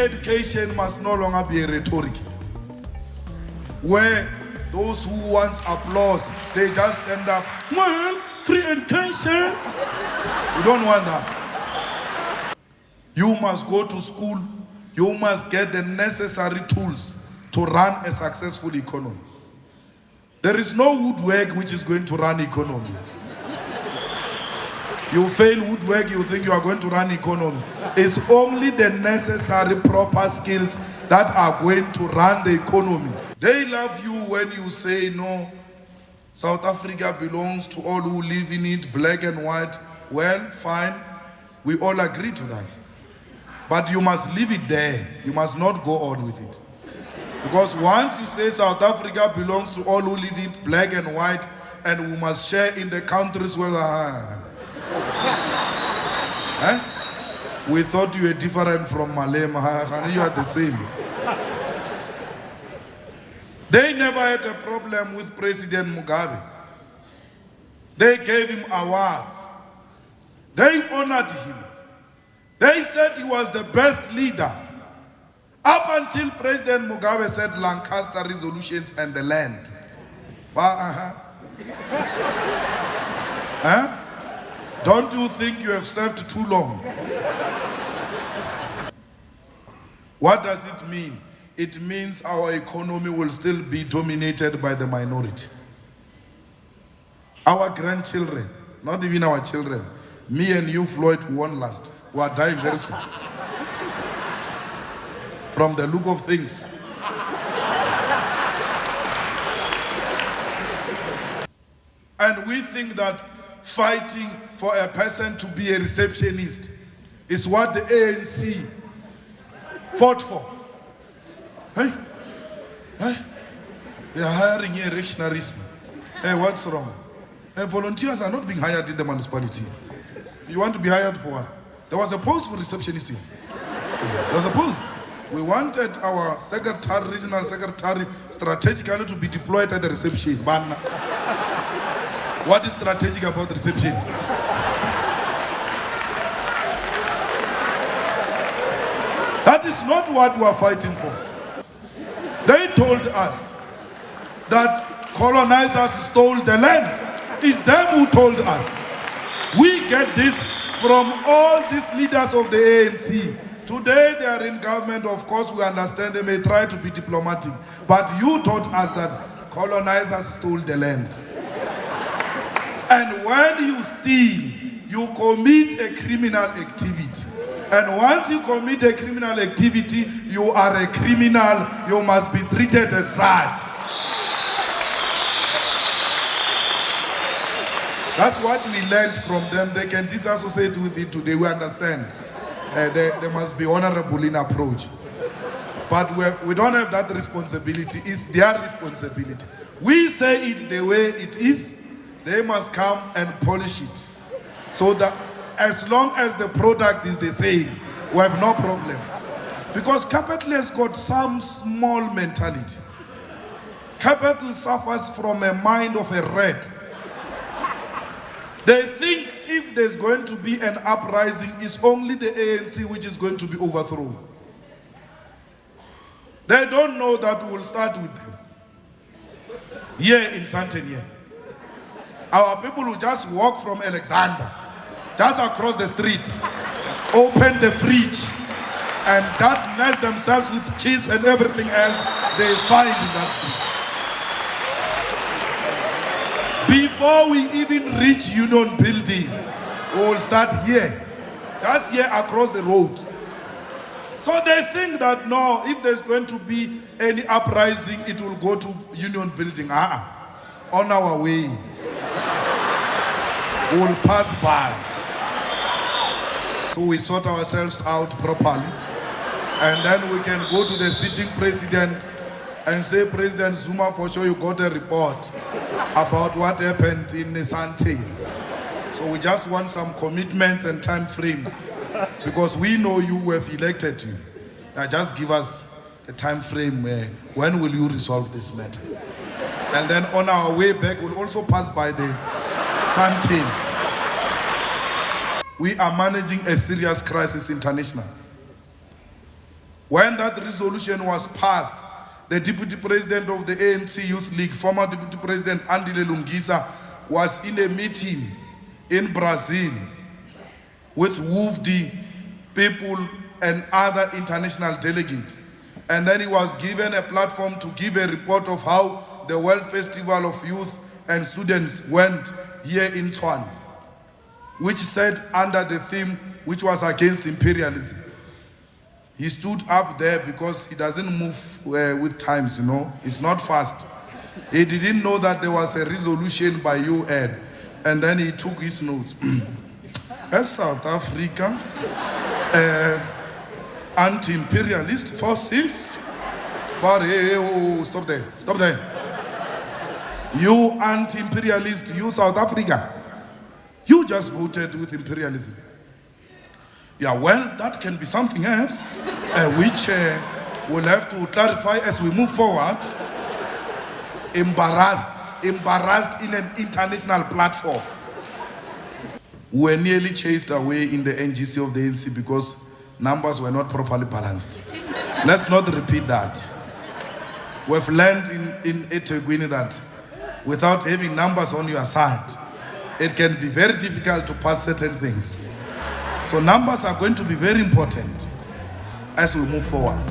education must no longer be a rhetoric, where those who want applause, they just stand up, well, free education. You don't want that. You must go to school. You must get the necessary tools to run a successful economy. There is no woodwork which is going to run economy. You fail woodwork, you think you are going to run economy. It's only the necessary proper skills that are going to run the economy. They love you when you say, no, South Africa belongs to all who live in it, black and white. Well, fine, we all agree to that. But you must leave it there. You must not go on with it. Because once you say South Africa belongs to all who live in it, black and white, and we must share in the countries where... We thought you were different from Malema. You are the same. They never had a problem with President Mugabe. They gave him awards. They honored him. They said he was the best leader. Up until President Mugabe said Lancaster resolutions and the land. Don't you think you have served too long? What does it mean? It means our economy will still be dominated by the minority. Our grandchildren, not even our children, me and you, Floyd, won't last. We are dying very soon. From the look of things. And we think that fighting for a person to be a receptionist is what the ANC fought for. Hey, they are hiring here reactionarism. Hey, what's wrong? Hey, volunteers are not being hired in the municipality. You want to be hired for what? There was a post for receptionist here. There was a post. We wanted our secretary, regional secretary, strategically to be deployed at the reception. But what is strategic about the reception? That is not what we are fighting for. They told us that colonizers stole the land. It's them who told us. We get this from all these leaders of the ANC. Today they are in government. Of course, we understand they may try to be diplomatic. But you taught us that colonizers stole the land. And when you steal, you commit a criminal activity. And once you commit a criminal activity, you are a criminal. You must be treated as such. That's what we learned from them. They can disassociate with it today. We understand. They must be honorable in approach. But we don't have that responsibility. It's their responsibility. We say it the way it is. They must come and polish it. So that as long as the product is the same, we have no problem. Because capital has got some small mentality. Capital suffers from a mind of a rat. They think if there's going to be an uprising, it's only the ANC which is going to be overthrown. They don't know that we'll start with them. Here in Santenia. Our people will just walk from Alexander, just across the street, open the fridge, and just mess themselves with cheese and everything else they find in that fridge. Before we even reach Union Building, we will start here, just here across the road. So they think that no, if there's going to be any uprising, it will go to Union Building. On our way. We will pass by. So we sort ourselves out properly. And then we can go to the sitting president and say, President Zuma, for sure you got a report about what happened in Sante. So we just want some commitments and time frames. Because we know you have elected you. Now just give us a time frame where, when will you resolve this matter? And then on our way back, we'll also pass by the Sante. We are managing a serious crisis international. When that resolution was passed, the Deputy President of the ANC Youth League, former Deputy President Andile Lungisa, was in a meeting in Brazil with WUFD people and other international delegates. And then he was given a platform to give a report of how the World Festival of Youth and Students went here in Tshwane, which sat under the theme which was against imperialism. He stood up there because he doesn't move with times, you know. It's not fast. He didn't know that there was a resolution by UN. And then he took his notes. As South Africa, anti-imperialist forces. But hey, oh, stop there, stop there. You anti-imperialist, you South Africa, you just voted with imperialism. Yeah, well, that can be something else, which we'll have to clarify as we move forward. Embarrassed in an international platform. We were nearly chased away in the NGC of the ANC because numbers were not properly balanced. Let's not repeat that. We've learned in eThekwini that without having numbers on your side, it can be very difficult to pass certain things. So numbers are going to be very important as we move forward.